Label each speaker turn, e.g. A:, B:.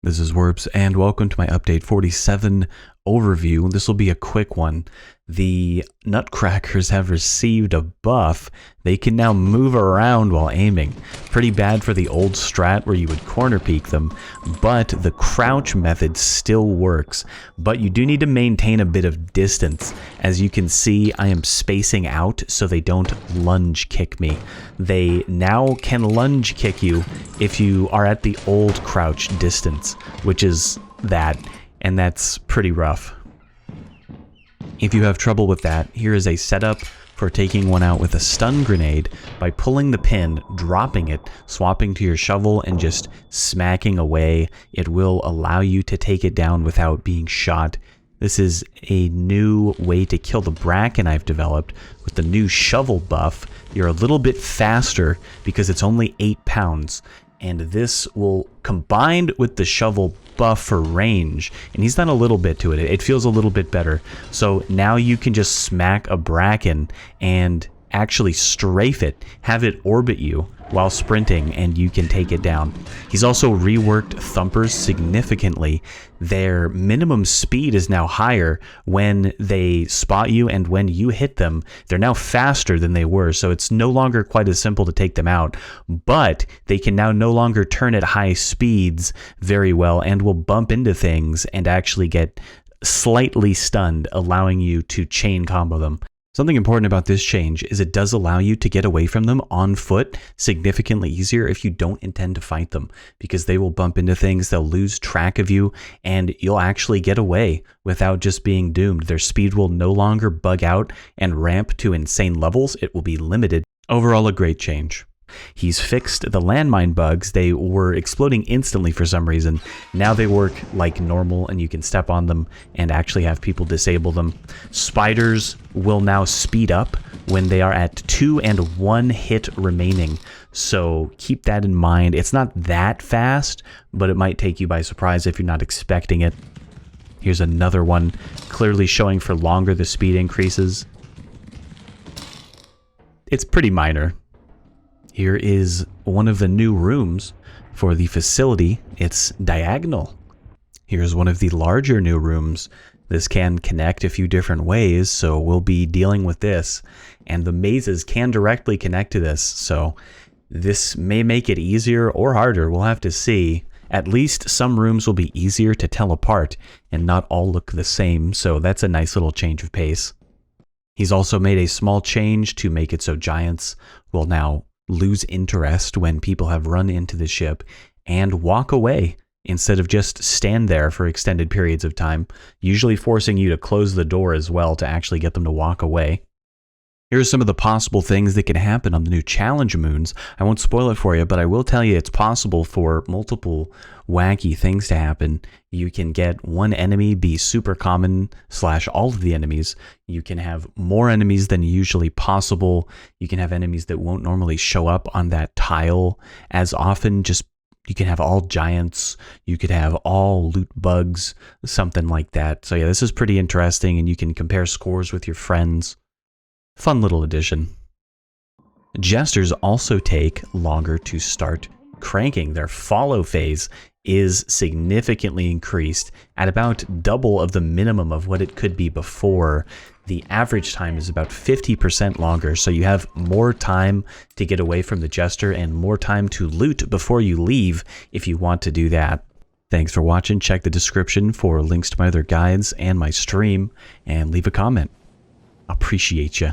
A: This is Wurps, and welcome to my update 47 overview. This will be a quick one. The Nutcrackers have received a buff. They can now move around while aiming. Pretty bad for the old strat where you would corner peek them, but the crouch method still works. But you do need to maintain a bit of distance. As you can see, I am spacing out so they don't lunge kick me. They now can lunge kick you if you are at the old crouch distance, which is that, and that's pretty rough. If you have trouble with that, here is a setup for taking one out with a stun grenade by pulling the pin, dropping it, swapping to your shovel, and just smacking away. It will allow you to take it down without being shot. This is a new way to kill the Bracken I've developed. With the new shovel buff, you're a little bit faster because it's only 8 pounds. And this will, combined with the shovel buff for range, and he's done a little bit to it, it feels a little bit better. So now you can just smack a Bracken and actually strafe it, have it orbit you while sprinting, and you can take it down. He's also reworked thumpers significantly. Their minimum speed is now higher when they spot you, and when you hit them, they're now faster than they were, so it's no longer quite as simple to take them out, but they can now no longer turn at high speeds very well and will bump into things and actually get slightly stunned, allowing you to chain combo them. Something important about this change is it does allow you to get away from them on foot significantly easier if you don't intend to fight them, because they will bump into things, they'll lose track of you, and you'll actually get away without just being doomed. Their speed will no longer bug out and ramp to insane levels. It will be limited. Overall, a great change. He's fixed the landmine bugs. They were exploding instantly for some reason. Now they work like normal and you can step on them and actually have people disable them. Spiders will now speed up when they are at 2 and 1 hit remaining. So keep that in mind. It's not that fast, but it might take you by surprise if you're not expecting it. Here's another one, clearly showing for longer the speed increases. It's pretty minor. Here is one of the new rooms for the facility. It's diagonal. Here's one of the larger new rooms. This can connect a few different ways, so we'll be dealing with this. And the mazes can directly connect to this, so this may make it easier or harder. We'll have to see. At least some rooms will be easier to tell apart and not all look the same, so that's a nice little change of pace. He's also made a small change to make it so giants will now lose interest when people have run into the ship and walk away instead of just stand there for extended periods of time, usually forcing you to close the door as well to actually get them to walk away. Here are some of the possible things that can happen on the new challenge moons. I won't spoil it for you, but I will tell you it's possible for multiple wacky things to happen. You can get one enemy be super common / all of the enemies. You can have more enemies than usually possible. You can have enemies that won't normally show up on that tile as often. You can have all giants. You could have all loot bugs, something like that. So yeah, this is pretty interesting, and you can compare scores with your friends. Fun little addition. Jesters also take longer to start cranking. Their follow phase is significantly increased at about double of the minimum of what it could be before. The average time is about 50% longer, so you have more time to get away from the Jester and more time to loot before you leave if you want to do that. Thanks for watching. Check the description for links to my other guides and my stream, and leave a comment. Appreciate you.